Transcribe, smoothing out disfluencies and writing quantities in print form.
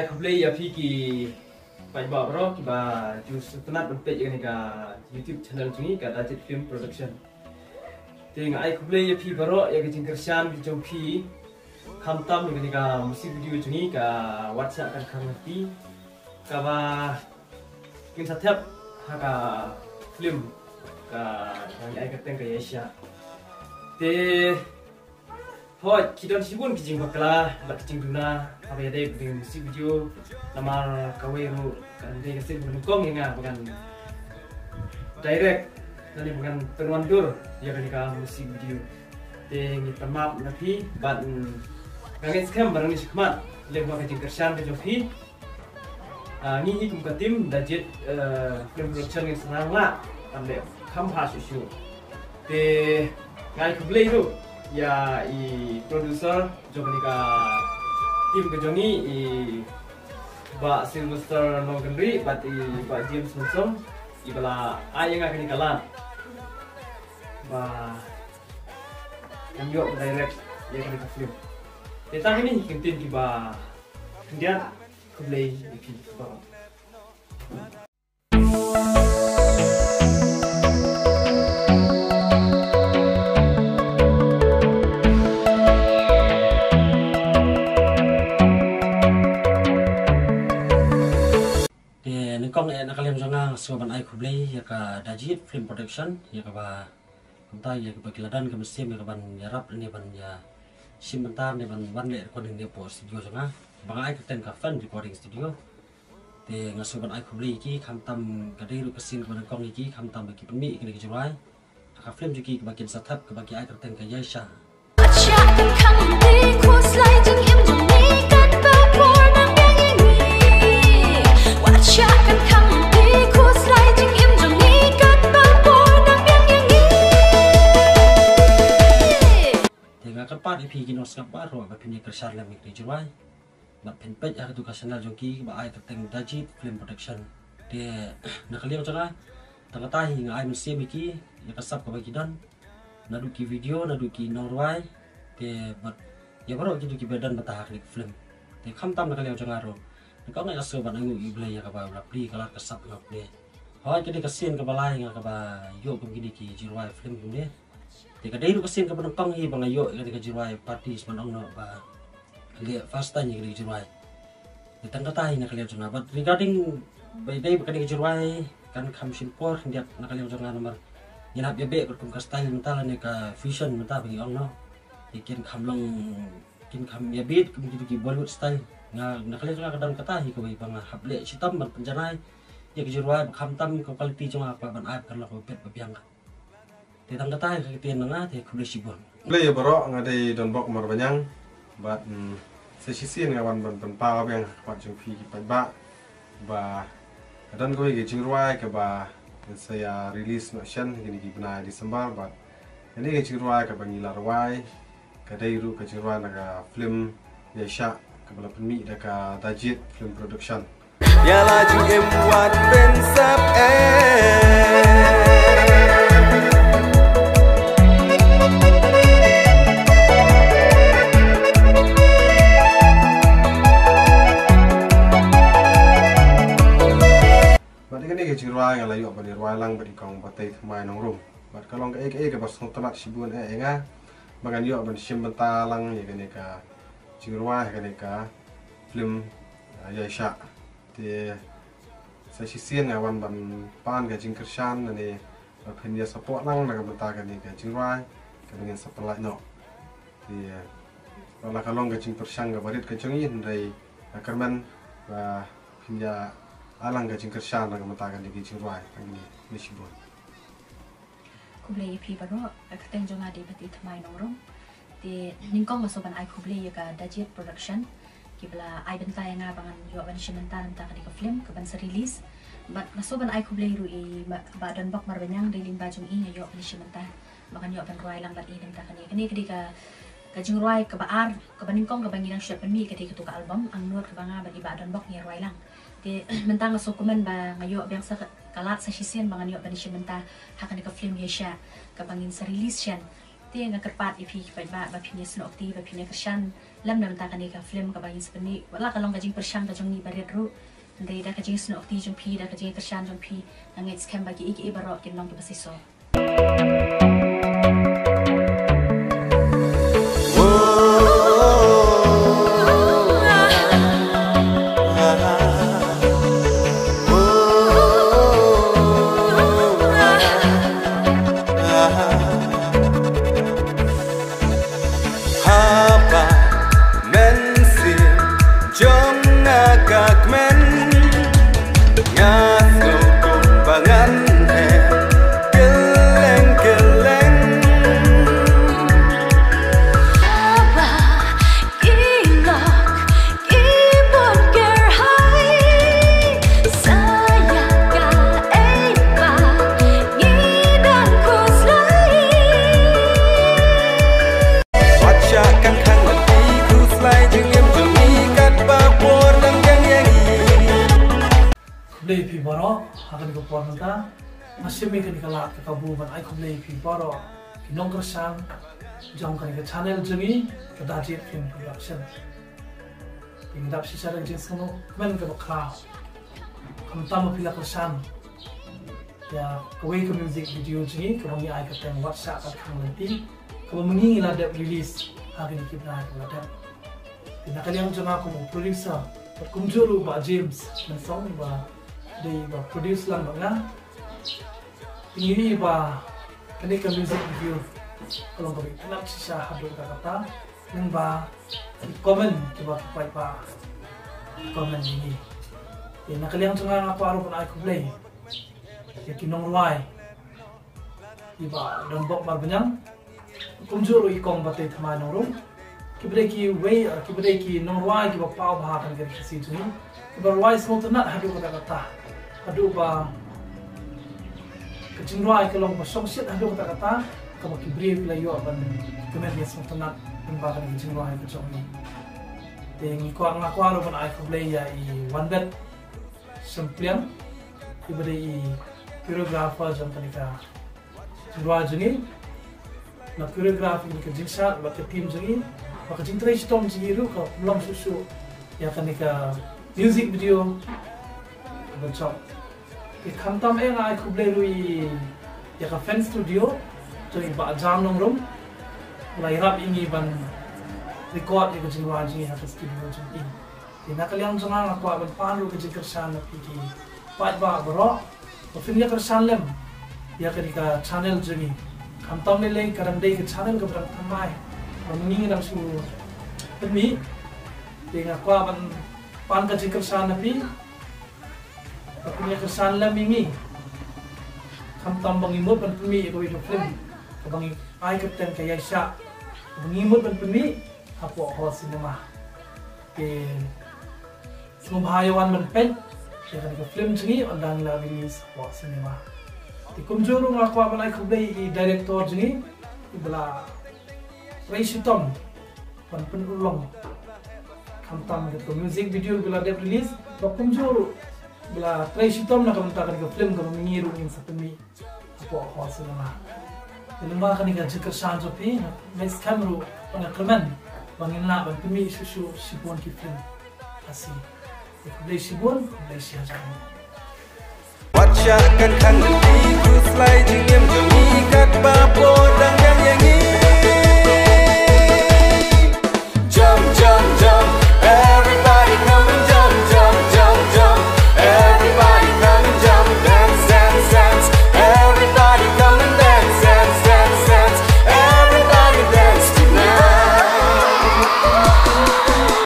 ai kublai ya pi ki pai ba bro ki ba jus tenat benpe ni ka YouTube channel jungi ka Dajit Film Production. Ting ai kublai ya pi bro ya ki jingkersian ki jong pi kamtam ni ka musik video jungi ka WhatsApp kan kan ngerti ka ba kin setiap ka film ka yang ai kateng ka Asia. Te Hoi, kita disibun kijing bakla, bat kijing duna, apa ya deh dengan musik video, nama kaweru kan deh kasih menukong ya bukan direct, nanti bukan terwandur ya kan nikah musik video, deh kita map nanti bat kangen scam barang ni sekemat, lewat kijing kersan kejoki, ni hikum katim Dajit Film Production yang senang lah, ambil kampas isu, deh ngai kublai itu. Ya produser Jonika tim kejongi Ba Sylvester Nogendri bat Ba James Wilson ibala ayang akan dikalan ba yang yo direct ya kan kita film kita ini kentin ki ba kemudian kublai iki ba Kong nakaliam jangan suaban ai kublai ya ka Dajit Film Production ya ka ba kumta ya ka bagiladan ka mesim ya ka ban yarap ni ban ya simentar ni ban le recording dia po studio jangan bang ai ka ka fan recording studio te ngasuban ai kublai ki kamtam ka dei ru kesin ka kong ki kamtam bagi pemi ki jurai ka film ki ka bagian satap ka bagi ai ka ka Yasha Kepat ipi kinos kapat ro ba pini kersar lam ikri jurai ba penpet ya tu channel joki ba ai teteng Dajit Film Production dia nakaliau cara tangata hingga ai mesti miki ya kasap ka bagi dan naduki video naduki norway dia bat ya baru gitu ki badan batahak lik film dia kamtam nakaliau cara ro kau ngai aso ban angu iblay ya ka ba lapli kalar kasap ngap dia hoi kini kesin ka balai nga ka ba yo kum gini ki jurai film dia Jika dari kesin ke penongkong hi bangayo ketika jirai party semanong no ba lihat fasta nya ketika jirai. Kita ngatai nak lihat jona but regarding by day ketika jirai kan kamsin por dia nak lihat jona nomor nyinap ya be berkum ka style mental ne ka fusion mental bagi ong no. Ikin kamlong kin kam ya beat kemudian ki Bollywood style nak lihat jona kadang katai ko bang hable sitam ban penjanai ya ke jirai kamtam ko quality jona apa ban app kan lo ko pet babiang. Tentang kata kekitian nengah teh kulit sibuk. Beli ya bro ngadai donbok marbanyang, bat sesisi ngawan ban pau yang bat jengpi kipat ba dan gue gejing ruai ke ba saya rilis nation gini di benar Desember bat ini gejing ruai ke bangila ruai kadai ru gejing ruai naga film Yasha ke bala penmi naga Dajit Film Production. Ya lajing emwat pensap Jirai yang layu bali ruai lang badi kong batai thmai nong rum bat kalong ka ek bas nontonat sibun nga magan yo ban simbenta lang ya kene ka jirai kene ka film Yasha te sa sisien ngawan ban pan ka jingkershan ne phendia support lang na benta kene ka jirai ka dengan sapelak no te wala kalong ka jingkershan ga barit ka jongin dai kerman ba phendia alang gajing kersan lang matakan di gajing ruai ini nisibun. Kublai pi baru kateng jonga di beti thmai nongrom di ningkong masoban ai kublai ka Dajit Production kibla ai bentai nga bangan yo ban simental ta ka film ka ban release bat masoban ai kublai ru i badan bak marbanyang di limba jong i yo ban simental makan yo ban ruai lang bat i dem ta kani ketika kajing ruai ka baar ka baningkong ka bangilang syap mi ketika tu ka album ang nur ka banga ban ibadan bak ni ruai lang mentang sokumen ba ngayo biang sa kalat sa sisian mga niyo ba ni siya menta hakan ka film Yasha ka bangin sa release siyan Dia ngakerpat ipi kibat ba pinya snokti ba pinya kershan lam nam ta kanika film ka bayin sepeni wala kalong kajing persang ka jong ni baret ru ndai da kajing snokti jong pi da kajing kershan jong pi angit scam bagi iki barok kin long ki basiso. Lepi baro akan ko pornata masih kan kalat ke kabuban ai ko lepi baro kinong kersang jong kan ke channel jengi ke Dajit Film Production ingdap sisa dan jenis kamu men ke bakal kamu tamu pila kersang ya kawe ke music video jengi kamu ni ai ke teng WhatsApp kat kamu nanti kamu mengingi ladap release hari ni kita ladap ina kalian jong aku mau producer berkunjung ba James mensong ba di produce lang mga ini ba kani ka music video kalau kami kenap siya hado kata nang ba comment coba pai pa comment ini ya nakaliang tunga nga paro pun ay play ya kinong ruai iba dombok marbanyang kumjuro ikong batay tama nong kibray ki way kibray ki nong ruai kiba pao bahakan gari kasi tuni kiba ruai semua tunat hado kata aduh ba kecingruai kalau masuk shit aduh kata kamu kibri pelayo ban kemudian semua tenat membakan kecingruai kecong ni dengan kuang aku aru pun aku play ya i one bed semplian ibade i choreographer jam kanika kecingruai jengi na choreography ni kejingsa ba tim jengi ba kecingtrai stong jengi ru ka belum susu ya kanika music video bencok kantam ai kublai lui ya ka fan studio jadi ba jam nong rum mulai rap ini ban record ya kecil waji ha studio jadi ina kalian jangan aku aban paru kecil kersan pigi pat ba bro film ya kersan lem ya ketika channel jadi kantam ni lay kadang day ke channel ke berang tamai mengingi dam su demi dengan aku aban pan kecil kersan pi punya kesan lah mingi, kamu bangimut ban pemi itu itu film, bangi ai kapten kayak syak, bangimut ban pemi, apa hal sinema, ke semua bahayawan ban pen, ya kan film jengi ondang lah release apa sinema. Di kumjurung aku apa lagi kublai director jengi, ibla Raisi Tom, ban pen ulang, kamu gitu music video bila dia release, kumjurung. Bila Tracy Tom nak mentakkan ke film kalau mengiru ingin sepemi apa hasil lah. Dalam bahkan ini jika sanjopi, mes kamera pengakreman bangin nak pemi susu sibuan ke film asih. Beli sibuan, beli siasan. Wajah kan kangen di kus lai jengem jemi kat bapa